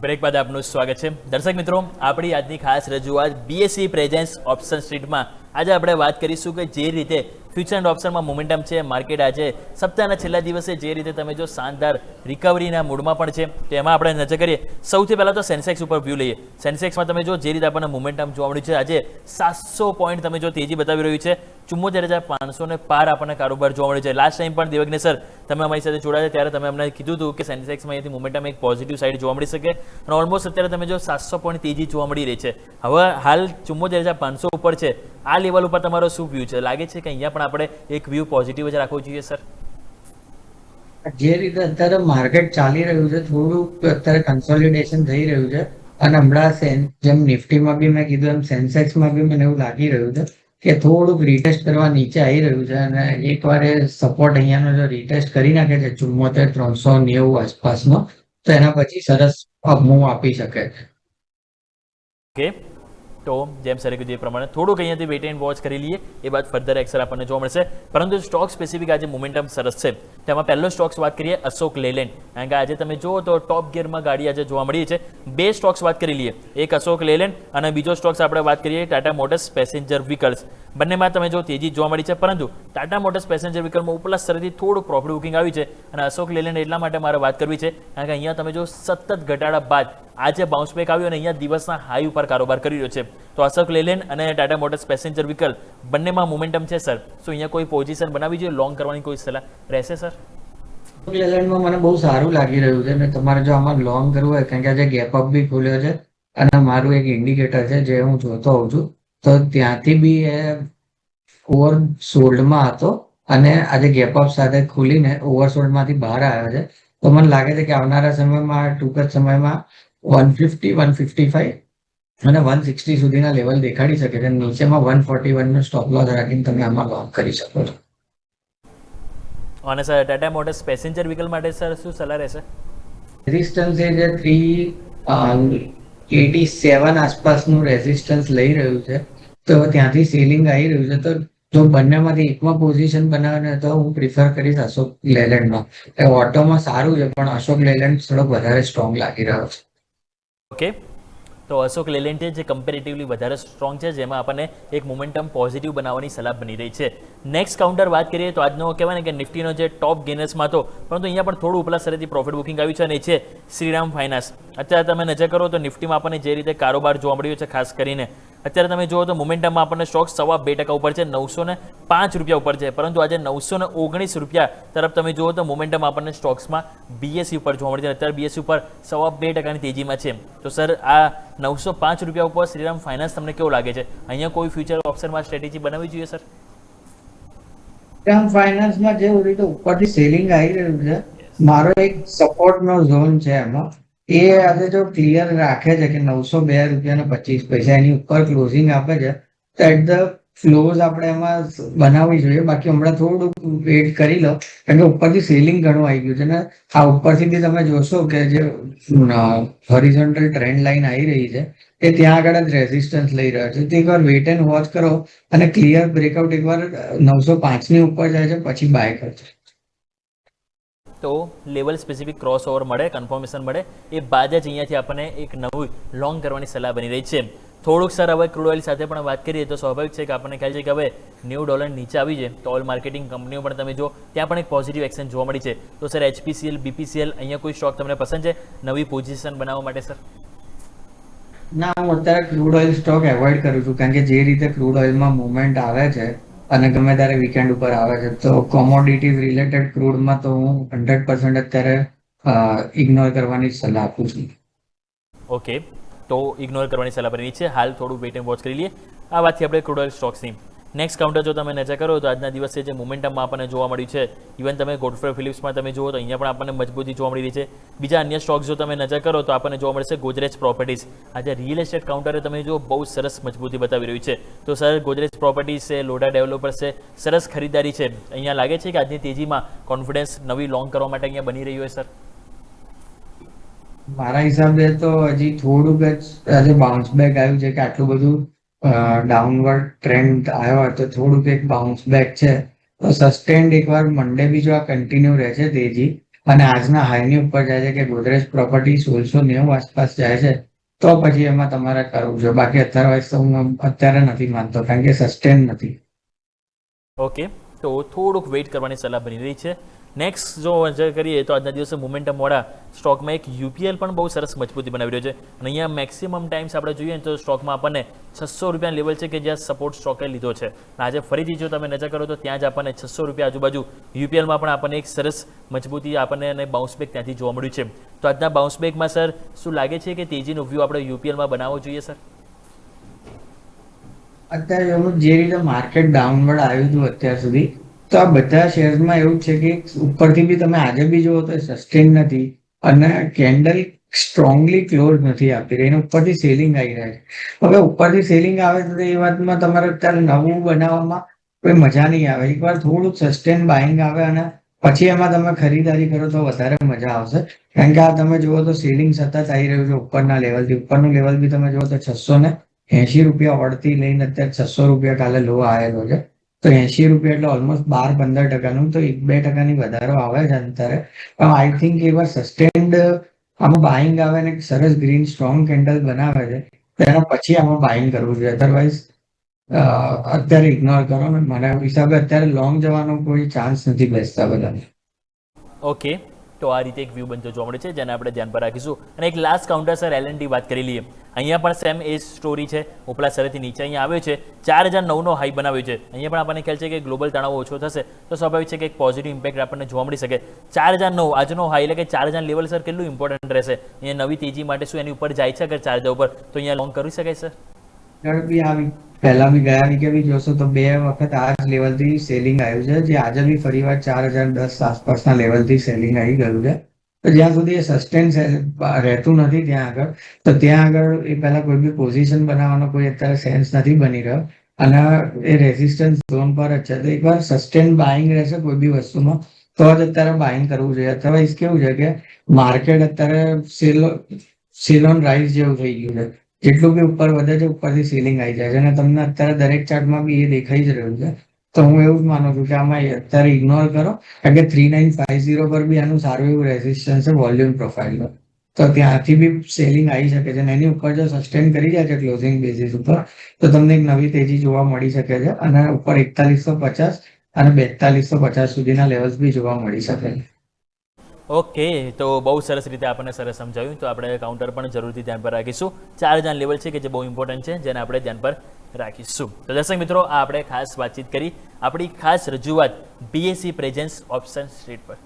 Break બાદ આપનું સ્વાગત છે દર્શક મિત્રો. આપણી આજની ખાસ રજૂઆત બીએસસી પ્રેઝન્સ ઓપ્શન સ્ટ્રીટમાં. આજે આપણે વાત કરીશું કે જે રીતે ફ્યુચર એન્ડ ઓપ્શનમાં મોમેન્ટમ છે, માર્કેટ આજે સપ્તાહના છેલ્લા દિવસે જે રીતે તમે જો શાનદાર રિકવરીના મૂડમાં પણ છે, તો એમાં આપણે નજર કરીએ. સૌથી પહેલાં તો સેન્સેક્સ ઉપર વ્યૂ લઈએ. સેન્સેક્સમાં તમે જો જે રીતે આપણને મોમેન્ટમ જોવા મળ્યું છે, આજે 700 પોઈન્ટ તમે જો તેજી બતાવી રહ્યું છે. 74,500 ને પાર આપણને કારોબાર જોવા મળ્યો છે. લાસ્ટ ટાઈમ પણ દેવજ્ઞ સર તમે અમારી સાથે જોડાયા ત્યારે તમે અમને કીધું હતું કે સેન્સેક્સમાં અહીંયાથી મોમેન્ટમ એક પોઝિટિવ સાઇડ જોવા મળી શકે અને ઓલમોસ્ટ અત્યારે તમે જો 700 પોઈન્ટ તેજી જોવા મળી રહી છે. હવે હાલ 74,500 ઉપર છે. આ લેવલ ઉપર તમારો શું વ્યૂ છે? લાગે છે કે અહીંયા પણ આપણે એક વ્યૂ પોઝિટિવ જ રાખવો જોઈએ સર? જે રીતે અત્યારે માર્કેટ ચાલી રહ્યું છે, થોડુંક અત્યારે કન્સોલિડેશન થઈ રહ્યું છે. અને હમણાં જેમ નિફ્ટીમાં બી મેં કીધું એમ સેન્સેક્સમાં બી મને એવું લાગી રહ્યું છે કે થોડુંક રીટેસ્ટ કરવા નીચે આવી રહ્યું છે. અને એકવાર એ સપોર્ટ અહીંયાનો જો રીટેસ્ટ કરી નાખે છે 74,390 આસપાસનો, તો એના પછી સરસ મૂવ આપી શકે છે. ઓકે, તો જેમ સરે કીધું એ પ્રમાણે થોડુંક અહીંયાથી વેઇટ એન્ડ વોચ કરી લઈએ, એ બાદ ફર્ધર એક્શન આપણને જોવા મળશે. પરંતુ સ્ટોક સ્પેસિફિક આજે મોમેન્ટમ સરસ છે. તેમાં પહેલો સ્ટોક્સ વાત કરીએ અશોક લેલેન્ડ. કારણ કે આજે તમે જુઓ તો ટોપ ગિયરમાં ગાડી આજે જોવા મળી છે. બે સ્ટોક્સ વાત કરી લઈએ, એક અશોક લેલેન્ડ અને બીજો સ્ટોક્સ આપણે વાત કરીએ ટાટા મોટર્સ પેસેન્જર વ્હીકલ્સ. બંનેમાં તમે જો તેજી જોવા મળી છે, પરંતુ ટાટા મોટર્સ પેસેન્જર વ્હીકલમાં ઉપલા સ્તરેથી થોડું પ્રોફિટ બુકિંગ આવ્યું છે. અને અશોક લેલેન્ડ એટલા માટે મારે વાત કરવી છે કારણ કે અહીંયા તમે જો સતત ઘટાડા બાદ આજે બાઉન્સ બેક આવ્યું અને અહીંયા દિવસના હાઈ ઉપર કારોબાર કરી રહ્યો છે. તો અશોક લેલેન્ડ અને ટાટા મોટર્સ પેસેન્જર વ્હીકલ બંનેમાં મોમેન્ટમ છે સર. શું અહીંયા કોઈ પોઝિશન બનાવવી જોઈએ, લોંગ કરવાની કોઈ સલાહ રહેશે સર? લેલેન્ડમાં મને બહુ સારું લાગી રહ્યું છે. અને તમારે જો આમાં લોંગ કરવું હોય, કારણ કે આજે ગેપ અપ બી ખુલ્યો છે અને મારું એક ઇન્ડિકેટર છે જે હું જોતો હોઉં છું, તો ત્યાંથી બી એ ઓવરસોલ્ડમાં હતો અને આજે ગેપ અપ સાથે ખુલીને ઓવરસોલ્ડમાંથી બહાર આવ્યો છે. તો મને લાગે છે કે આવનારા સમયમાં ટૂંક જ સમયમાં 150, 155 અને 160 સુધીના લેવલ દેખાડી શકે છે. નીચેમાં 141 નો સ્ટોપ લોસ રાખીને તમે આમાં લોંગ કરી શકો છો. અને sir Tata motors passenger vehicle માટે સર શું સલાહ રહેશે? રેઝિસ્ટન્સ એ જે 387 આસપાસનું રેઝિસ્ટન્સ લઈ રહ્યું છે, તો ત્યાંથી સેલિંગ આવી રહ્યું છે. તો જો બંનેમાંથી એકમાં પોઝિશન બનાવે ને તો હું પ્રિફર કરીશ અશોક લેલેન્ડમાં. ઓટોમાં સારું છે પણ અશોક લેલેન્ડ થોડોક વધારે સ્ટ્રોંગ લાગી રહ્યો છે. ઓકે, તો અશોક લેલેન્ડ જે કમ્પેરેટિવલી વધારે સ્ટ્રોંગ છે, જેમાં આપણને એક મોમેન્ટમ પોઝિટિવ બનાવવાની સલાહ બની રહી છે. નેક્સ્ટ કાઉન્ટર વાત કરીએ તો આજનો કહેવાય ને કે નિફ્ટીનો જે ટોપ ગેનર્સમાં હતો, પરંતુ અહીંયા પણ થોડું ઉપલા સ્તરેથી પ્રોફિટ બુકિંગ આવ્યું છે અને એ છે શ્રીરામ ફાઇનાન્સ. અત્યારે તમે નજર કરો તો નિફ્ટીમાં આપણને જે રીતે કારોબાર જોવા મળ્યો છે, ખાસ કરીને અત્યારે તમે જુઓ તો મોમેન્ટમમાં આપણને સ્ટોક 2.25% ઉપર છે, 905 રૂપિયા ઉપર છે. પરંતુ આજે 919 રૂપિયા તરફ તમે જુઓ તો મોમેન્ટમ આપણને સ્ટોક્સમાં બીએસસી ઉપર જોવા મળે છે. અત્યારે બીએસસી ઉપર 2.25% તેજીમાં છે. તો સર આ 905 રૂપિયા ઉપર શ્રીરામ ફાઇનાન્સ તમને કેવું લાગે છે? અહીંયા કોઈ ફ્યુચર ઓપ્શનમાં સ્ટ્રેટેજી બનાવવી જોઈએ સર? શ્રીરામ ફાઇનાન્સમાં જે રીતે ઉપરથી સેલિંગ આવી રહ્યું છે, મારો એક સપોર્ટનો ઝોન છે એમાં. એ આજે જો ક્લિયર રાખે છે કે 902 રૂપિયા ને 25 પૈસા એની ઉપર ક્લોઝિંગ આપે છે, તો એટ ધ ક્લોઝ આપણે એમાં બનાવવી જોઈએ. બાકી હમણાં થોડું વેઇટ કરી લો, કારણ કે ઉપરથી સેલિંગ ઘણું આવી ગયું છે ને આ ઉપરથી બી તમે જોશો કે જે હોરિઝોન્ટલ ટ્રેન્ડ લાઈન આવી રહી છે એ ત્યાં આગળ જ રેઝિસ્ટન્સ લઈ રહ્યો છે. તો એકવાર વેઇટ એન્ડ વોચ કરો અને ક્લિયર બ્રેકઆઉટ એકવાર 905 ની ઉપર જાય છે પછી બાય કરજો. તો લેવલ સ્પેસિફિક ક્રોસ ઓવર મળે, કન્ફર્મેશન મળે, એ બાદ જ અહીંયાથી આપણને એક નવું લોંગ કરવાની સલાહ બની રહી છે. થોડુંક સર હવે ક્રૂડ ઓઇલ સાથે પણ વાત કરીએ તો સ્વાભાવિક છે કે આપણને ખ્યાલ છે કે હવે $90 નીચે આવી છે. તો ઓઇલ માર્કેટિંગ કંપનીઓ પણ તમે જો ત્યાં પણ એક પોઝિટિવ એક્શન જોવા મળી છે. તો સર HPCL, BPCL અહીંયા કોઈ સ્ટોક તમને પસંદ છે નવી પોઝિશન બનાવવા માટે સર? ના, હું અત્યારે ક્રૂડ ઓઇલ સ્ટોક એવોઇડ કરું છું, કારણ કે જે રીતે ક્રૂડ ઓઇલમાં મુવમેન્ટ આવે છે અને ગમે ત્યારે વીકેન્ડ ઉપર આવે છે, તો કોમોડિટી રિલેટેડ ક્રૂડમાં તો હું 100% અત્યારે ઇગ્નોર કરવાની સલાહ આપું છું. ઓકે, તો ઇગ્નોર કરવાની સલાહ બની છે. હાલ થોડું વેઇટ એન્ડ વોચ કરી લઈએ. આ વાતથી આપણે ક્રૂડ ઓઇલ સ્ટોક્સની નેક્સ્ટ કાઉન્ટર જો તમે નજર કરો તો આજના દિવસે જે મોમેન્ટમમાં આપણને જોવા મળ્યું છે, ઇવન તમે ગોડફ્રે ફિલિપ્સમાં તમે જુઓ તો અહીંયા પણ આપણને મજબૂતી જોવા મળી રહી છે. બીજા અન્ય સ્ટોક્સ જો તમે નજર કરો તો આપણને જોવા મળશે ગોદરેજ પ્રોપર્ટીઝ. આજે રિયલ એસ્ટેટ કાઉન્ટરે તમે જુઓ બહુ સરસ મજબૂતી બતાવી રહ્યું છે. તો સર ગોદરેજ પ્રોપર્ટીઝ છે, લોઢા ડેવલપર્સ છે, સરસ ખરીદારી છે. અહીંયા લાગે છે કે આજની તેજીમાં કોન્ફિડન્સ નવી લોંગ કરવા માટે અહીંયા બની રહ્યું હોય સર? મારા હિસાબે તો હજી થોડુંક જ આજે બાઉન્સ બેક આવ્યું છે, કે આટલું બધું ડાઉનવર્ડ ટ્રેન્ડ આવ્યો હોય તો થોડુંક એક બાઉન્સ બેક છે. તો સસ્ટેન્ડ એકવાર મંડે બી જો આ કન્ટિન્યુ રહે છે તેજી અને આજના હાઈની ઉપર જાય છે કે ગોદરેજ પ્રોપર્ટી 1690 આસપાસ જાય છે, તો પછી એમાં તમારે કરવું જોઈએ. બાકી અત્યારે તો હું અત્યારે નથી માનતો, કારણ કે સસ્ટેન નથી. ઓકે, તો થોડુંક વેઇટ કરવાની સલાહ બની રહી છે. નેક્સ્ટ જો કરીએ તો આજના દિવસે મોમેન્ટમ વાળા સ્ટોકમાં એક યુપીએલ પણ બહુ સરસ મજબૂતી બનાવી રહ્યો છે. અને અહીંયા મેક્સિમમ ટાઈમ્સ આપણે જોઈએ તો સ્ટોકમાં આપણને 600 રૂપિયાના લેવલ છે કે જ્યાં સપોર્ટ સ્ટોકે લીધો છે. આજે ફરીથી જો તમે નજર કરો તો ત્યાં જ આપણને 600 રૂપિયા આજુબાજુ યુપીએલમાં પણ આપણને એક સરસ મજબૂતી આપણને અને બાઉન્સબેક ત્યાંથી જોવા મળ્યું છે. તો આજના બાઉન્સબેકમાં સર શું લાગે છે કે તેજીનો વ્યૂ આપણે યુપીએલમાં બનાવવો જોઈએ સર? અત્યારે એવું જે રીતે માર્કેટ ડાઉનવર્ડ આવ્યું હતું અત્યાર સુધી, તો આ બધા શેર્સમાં એવું છે કે ઉપરથી બી તમે આજે બી જુઓ તો સસ્ટેન નથી, અને કેન્ડલ સ્ટ્રોંગલી ક્લોઝ નથી આપતી રહી, એને ઉપરથી સેલિંગ આવી રહ્યા છે. હવે ઉપરથી સેલિંગ આવે તો એ વાતમાં તમારે અત્યારે નવું બનાવવામાં કોઈ મજા નહીં આવે. એકવાર થોડુંક સસ્ટેન બાઇંગ આવે અને પછી એમાં તમે ખરીદારી કરો તો વધારે મજા આવશે. કારણ કે આ તમે જુઓ તો સેલિંગ સતત આવી રહ્યું છે ઉપરના લેવલથી. ઉપરનું લેવલ બી તમે જુઓ તો 680 રૂપિયા ઓળથી લઈને અત્યારે 600 રૂપિયા કાલે લો આવેલો છે. તો 80 રૂપિયા એટલે ઓલમોસ્ટ 12-15%, તો 1-2% વધારો આવે છે અંતરે. પણ આઈ થિંક એ વાર સસ્ટેન્ડ આમાં બાઇંગ આવે ને સરસ ગ્રીન સ્ટ્રોંગ કેન્ડલ બનાવે છે, તો એના પછી આમાં બાઇંગ કરવું જોઈએ. અધરવાઇઝ અત્યારે ઇગ્નોર કરો ને, મને હિસાબે અત્યારે લોંગ જવાનો કોઈ ચાન્સ નથી બેસતા બધાને. ઓકે, તો આ રીતે એક વ્યૂ બનતો જોવા મળે છે જેને આપણે ધ્યાન પર રાખીશું. અને એક લાસ્ટ કાઉન્ટર સર એલએનટી વાત કરી લઈએ. અહીંયા પણ સેમ એ સ્ટોરી છે. ઉપલા સ્તરેથી નીચે અહીંયા આવ્યો છે, 4009નો હાઈ બનાવ્યો છે. અહીંયા પણ આપણને ખ્યાલ છે કે ગ્લોબલ તણાવ ઓછો થશે તો સ્વાભાવિક છે કે એક પોઝિટિવ ઇમ્પેક્ટ આપણને જોવા મળી શકે. 4009 આજનો હાઈ એટલે કે 4000 લેવલ સર કેટલું ઇમ્પોર્ટન્ટ રહેશે અહીંયા નવી તેજી માટે? શું એની ઉપર જાય છે અગર 4000 ઉપર તો અહીંયા લોંગ કરી શકાય સર? બી આવી પહેલા બી ગયા વીકે બી જોશો તો 2 વખત આ જ લેવલથી સેલિંગ આવ્યું છે, જે આજે બી ફરીવાર 4010 આસપાસના લેવલથી સેલિંગ આવી ગયું છે. તો જ્યાં સુધી એ સસ્ટેન રહેતું નથી ત્યાં આગળ, તો ત્યાં આગળ એ પહેલા કોઈ બી પોઝિશન બનાવવાનો કોઈ અત્યારે સેન્સ નથી બની રહ્યો. અને એ રેઝિસ્ટન્સ ઝોન પર જ છે. તો એકવાર સસ્ટેન બાઇંગ રહેશે કોઈ બી વસ્તુમાં તો જ અત્યારે બાઇંગ કરવું જોઈએ. અધરવાઇઝ કેવું છે કે માર્કેટ અત્યારે સેલ ઓન રાઇઝ જેવું થઈ ગયું છે. જેટલું બી ઉપર વધે છે ઉપરથી સીલિંગ આવી જાય છે, અને તમને અત્યારે દરેક ચાર્ટમાં બી એ દેખાઈ જ રહ્યું છે. તો હું એવું જ માનું છું કે આમાં અત્યારે ઇગ્નોર કરો, કારણ કે 3950 પર બી આનું સારું એવું રેઝિસ્ટન્સ છે વોલ્યુમ પ્રોફાઇલ પર. તો ત્યાંથી બી સેલિંગ આવી શકે છે, અને એની ઉપર જો સસ્ટેન કરી જાય છે ક્લોઝિંગ બેઝિસ ઉપર, તો તમને એક નવી તેજી જોવા મળી શકે છે. અને ઉપર 4150 અને 4250 સુધીના લેવલ્સ બી જોવા મળી શકે છે. ઓકે, તો બહુ સરસ રીતે આપણને સરસ સમજાવ્યું. તો આપણે કાઉન્ટર પણ જરૂરથી ધ્યાન પર રાખીશું. 4000 લેવલ છે કે જે બહુ ઇમ્પોર્ટન્ટ છે, જેને આપણે ધ્યાન પર રાખીશું. તો દર્શક મિત્રો, આ આપણે ખાસ વાતચીત કરી, આપણી ખાસ રજૂઆત બીએસસી પ્રેઝન્સ ઓપ્શન સ્ટ્રીટ પર.